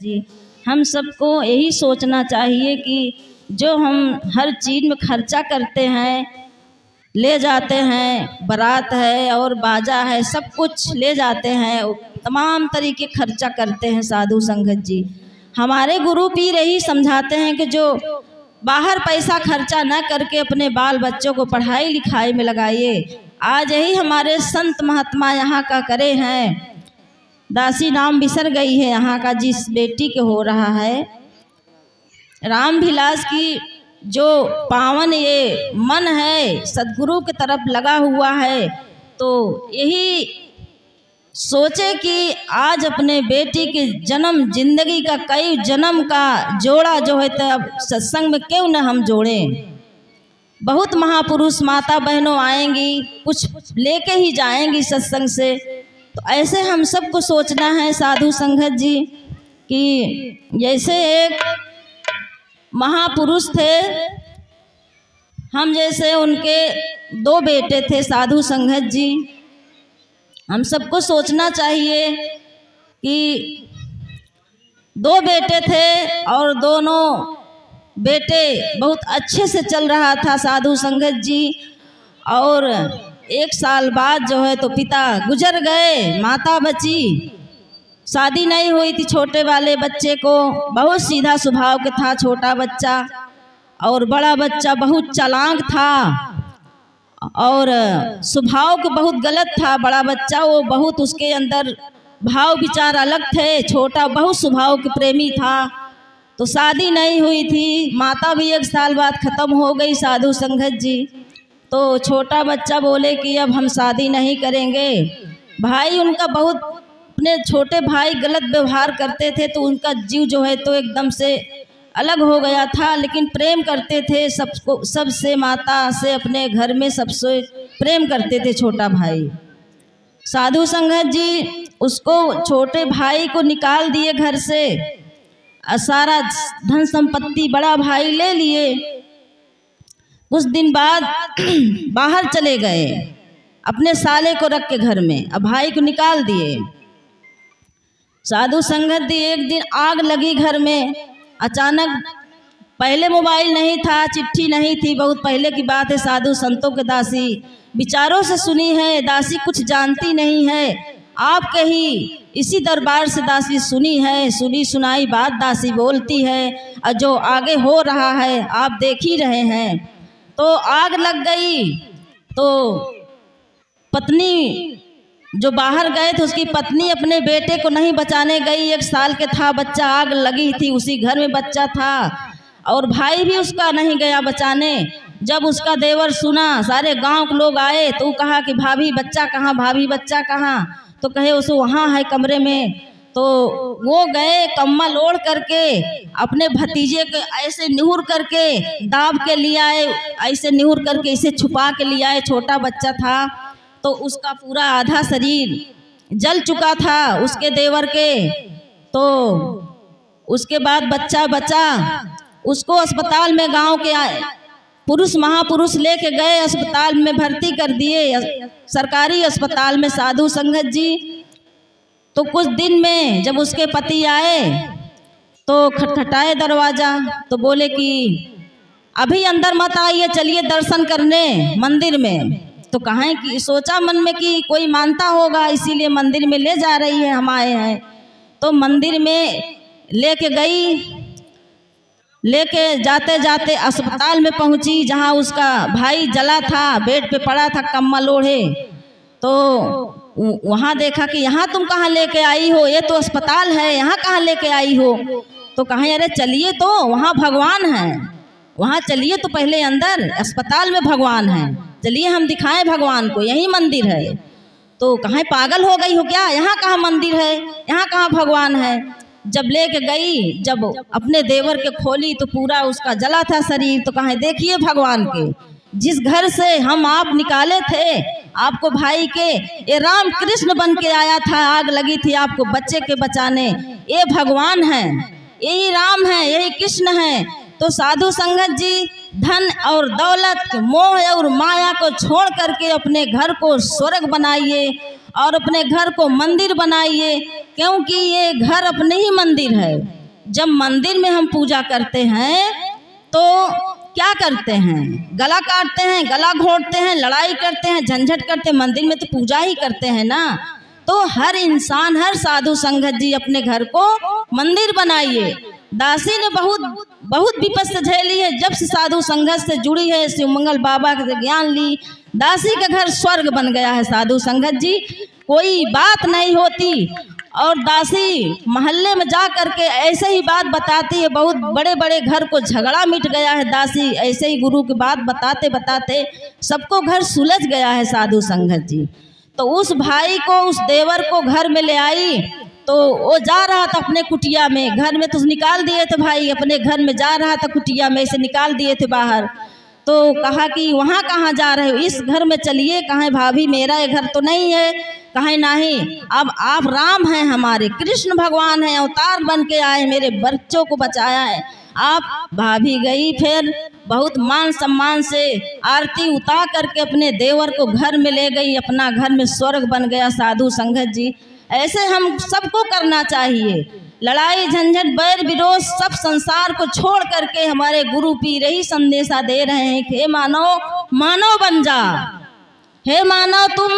जी। हम सबको यही सोचना चाहिए कि जो हम हर चीज़ में खर्चा करते हैं, ले जाते हैं, बारात है और बाजा है, सब कुछ ले जाते हैं, तमाम तरीके खर्चा करते हैं साधु संगत जी। हमारे गुरु पीर यही समझाते हैं कि जो बाहर पैसा खर्चा न करके अपने बाल बच्चों को पढ़ाई लिखाई में लगाइए। आज यही हमारे संत महात्मा यहाँ का करे हैं। दासी नाम बिसर गई है यहाँ का, जिस बेटी के हो रहा है, रामविलास की जो पावन ये मन है सदगुरु की तरफ लगा हुआ है, तो यही सोचे कि आज अपने बेटी के जन्म, जिंदगी का कई जन्म का जोड़ा जो है तो अब सत्संग में क्यों न हम जोड़ें। बहुत महापुरुष माता बहनों आएंगी, कुछ लेके ही जाएंगी सत्संग से। तो ऐसे हम सबको सोचना है साधु संगत जी कि जैसे एक महापुरुष थे, हम जैसे उनके 2 बेटे थे साधु संगत जी। हम सबको सोचना चाहिए कि 2 बेटे थे और दोनों बेटे बहुत अच्छे से चल रहा था साधु संगत जी। और 1 साल बाद जो है तो पिता गुजर गए, माता बची। शादी नहीं हुई थी छोटे वाले बच्चे को, बहुत सीधा स्वभाव के था छोटा बच्चा, और बड़ा बच्चा बहुत चालाक था और स्वभाव के बहुत गलत था। बड़ा बच्चा वो बहुत, उसके अंदर भाव विचार अलग थे, छोटा बहुत स्वभाव के प्रेमी था। तो शादी नहीं हुई थी, माता भी 1 साल बाद ख़त्म हो गई साधु संगत जी। तो छोटा बच्चा बोले कि अब हम शादी नहीं करेंगे। भाई उनका बहुत, अपने छोटे भाई गलत व्यवहार करते थे तो उनका जीव जो है तो एकदम से अलग हो गया था, लेकिन प्रेम करते थे सबको, सबसे, माता से, अपने घर में सबसे प्रेम करते थे छोटा भाई। साधु संगत जी उसको, छोटे भाई को निकाल दिए घर से, सारा धन संपत्ति बड़ा भाई ले लिए। कुछ दिन बाद बाहर चले गए, अपने साले को रख के घर में, अब भाई को निकाल दिए। साधु संगत जी एक दिन आग लगी घर में अचानक। पहले मोबाइल नहीं था, चिट्ठी नहीं थी, बहुत पहले की बात है। साधु संतों के दासी विचारों से सुनी है, दासी कुछ जानती नहीं है, आपके ही इसी दरबार से दासी सुनी है, सुनी सुनाई बात दासी बोलती है, और जो आगे हो रहा है आप देख ही रहे हैं। तो आग लग गई तो पत्नी जो बाहर गए थे, उसकी पत्नी अपने बेटे को नहीं बचाने गई। 1 साल के था बच्चा, आग लगी थी, उसी घर में बच्चा था, और भाई भी उसका नहीं गया बचाने। जब उसका देवर सुना, सारे गांव के लोग आए, तो कहा कि भाभी बच्चा कहाँ, भाभी बच्चा कहाँ? तो कहे उसे वहाँ है कमरे में। तो वो गए कम्बल ओढ़ करके अपने भतीजे के ऐसे निहुर करके दाब के लिए आए, ऐसे निहुर करके इसे छुपा के लिए आए। छोटा बच्चा था तो उसका पूरा आधा शरीर जल चुका था उसके देवर के। तो उसके बाद बच्चा बचा, उसको अस्पताल में गांव के पुरुष महापुरुष लेके गए, अस्पताल में भर्ती कर दिए, सरकारी अस्पताल में साधु संगत जी। तो कुछ दिन में जब उसके पति आए तो खटखटाए दरवाज़ा, तो बोले कि अभी अंदर मत आइए, चलिए दर्शन करने मंदिर में। तो कहाँ कि सोचा मन में कि कोई मानता होगा इसीलिए मंदिर में ले जा रही है, हम आए हैं। तो मंदिर में लेके गई, लेके जाते जाते अस्पताल में पहुंची जहां उसका भाई जला था, बेड पे पड़ा था कम्बल ओढ़े। तो वहां देखा कि यहाँ तुम कहाँ लेके आई हो, ये तो अस्पताल है, यहाँ कहाँ लेके आई हो? तो कहा अरे चलिए, तो वहाँ भगवान है, वहाँ चलिए तो पहले अंदर, अस्पताल में भगवान है, चलिए हम दिखाएं भगवान को, यही मंदिर है। तो कहाँ पागल हो गई हो क्या, यहाँ कहाँ मंदिर है, यहाँ कहाँ भगवान है? जब लेके गई, जब अपने देवर के खोली तो पूरा उसका जला था शरीर। तो कहा देखिए भगवान के, जिस घर से हम आप निकाले थे आपको भाई के, ये राम कृष्ण बन के आया था, आग लगी थी आपको बच्चे के बचाने, ये भगवान है, यही राम है, यही कृष्ण है। तो साधु संगत जी धन और दौलत, मोह और माया को छोड़ करके अपने घर को स्वर्ग बनाइए और अपने घर को मंदिर बनाइए, क्योंकि ये घर अपने ही मंदिर है। जब मंदिर में हम पूजा करते हैं तो क्या करते हैं? गला काटते हैं, गला घोंटते हैं, लड़ाई करते हैं, झंझट करते हैं। मंदिर में तो पूजा ही करते हैं ना। तो हर इंसान, हर साधु संगत जी अपने घर को मंदिर बनाइए। दासी ने बहुत विपत्ति झेली है। जब से साधु संगत से जुड़ी है, शिवमंगल बाबा के ज्ञान ली, दासी का घर स्वर्ग बन गया है। साधु संगत जी कोई बात नहीं होती और दासी मोहल्ले में जा करके ऐसे ही बात बताती है। बहुत बड़े बड़े घर को झगड़ा मिट गया है। दासी ऐसे ही गुरु की बात बताते बताते सबको घर सुलझ गया है। साधु संगत जी तो उस भाई को, उस देवर को घर में ले आई तो वो जा रहा था अपने कुटिया में। घर में तो निकाल दिए थे भाई, अपने घर में जा रहा था कुटिया में, से निकाल दिए थे बाहर। तो कहा कि वहाँ कहाँ जा रहे हो? इस घर में चलिए। कहाँ भाभी, मेरा ये घर तो नहीं है। कहे नहीं, अब आप राम हैं, हमारे कृष्ण भगवान हैं, अवतार बन के आए, मेरे बच्चों को बचाया है। आप भाभी गई, फिर बहुत मान सम्मान से आरती उतार करके अपने देवर को घर में ले गई। अपना घर में स्वर्ग बन गया। साधु संगत जी ऐसे हम सबको करना चाहिए। लड़ाई झंझट बैर विरोध सब संसार को छोड़ करके हमारे गुरु पीर यही संदेशा दे रहे हैं कि हे मानव, मानव बन जा। हे मानव, तुम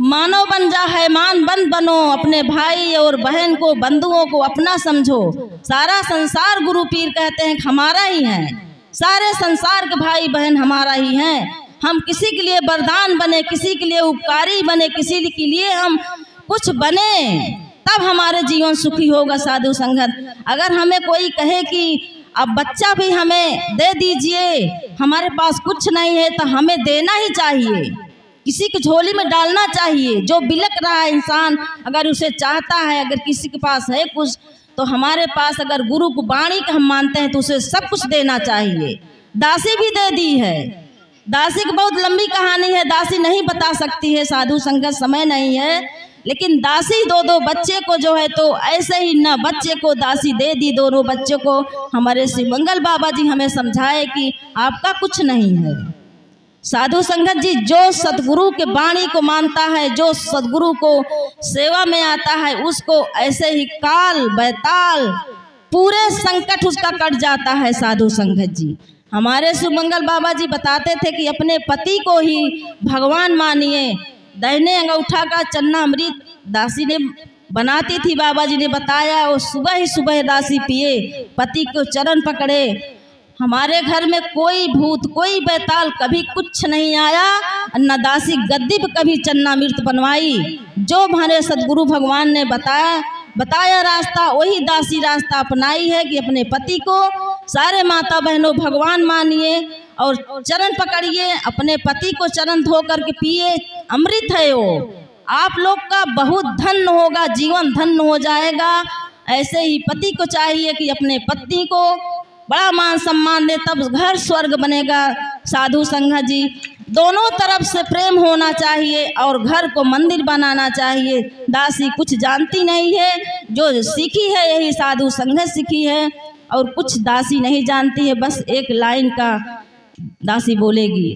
मानव बन जा, है मान बंद बनो। अपने भाई और बहन को, बंधुओं को अपना समझो। सारा संसार गुरु पीर कहते हैं हमारा ही है। सारे संसार के भाई बहन हमारा ही हैं। हम किसी के लिए वरदान बने, किसी के लिए उपकारी बने, किसी के लिए हम कुछ बने, तब हमारे जीवन सुखी होगा। साधु संगत अगर हमें कोई कहे कि अब बच्चा भी हमें दे दीजिए, हमारे पास कुछ नहीं है, तो हमें देना ही चाहिए। किसी की झोली में डालना चाहिए। जो बिलक रहा है इंसान, अगर उसे चाहता है, अगर किसी के पास है कुछ, तो हमारे पास अगर गुरु को वाणी का हम मानते हैं तो उसे सब कुछ देना चाहिए। दासी भी दे दी है। दासी की बहुत लंबी कहानी है, दासी नहीं बता सकती है। साधु संगत समय नहीं है, लेकिन दासी दो बच्चे को जो है तो ऐसे ही न बच्चे को दासी दे दी, दोनों बच्चों को। हमारे शिवमंगल बाबा जी हमें समझाए कि आपका कुछ नहीं है। साधु संगत जी जो सतगुरु के वाणी को मानता है, जो सतगुरु को सेवा में आता है, उसको ऐसे ही काल बैताल पूरे संकट उसका कट जाता है। साधु संगत जी हमारे शिवमंगल बाबा जी बताते थे कि अपने पति को ही भगवान मानिए। दाहिने अंगूठा का चन्ना अमृत दासी ने बनाती थी, बाबा जी ने बताया। वो सुबह ही सुबह दासी पिए, पति को चरण पकड़े। हमारे घर में कोई भूत, कोई बैताल कभी कुछ नहीं आया, न दासी गद्दी पे कभी चन्ना अमृत बनवाई। जो हमारे सदगुरु भगवान ने बताया रास्ता, वही दासी रास्ता अपनाई है कि अपने पति को, सारे माता बहनों भगवान मानिए और चरण पकड़िए, अपने पति को चरण धो करके पिए। अमृत है वो। आप लोग का बहुत धन्य होगा, जीवन धन्य हो जाएगा। ऐसे ही पति को चाहिए कि अपने पत्नी को बड़ा मान सम्मान दे, तब घर स्वर्ग बनेगा। साधु संगत जी दोनों तरफ से प्रेम होना चाहिए और घर को मंदिर बनाना चाहिए। दासी कुछ जानती नहीं है, जो सीखी है यही साधु संगत सीखी है, और कुछ दासी नहीं जानती है। बस एक लाइन का दासी बोलेगी।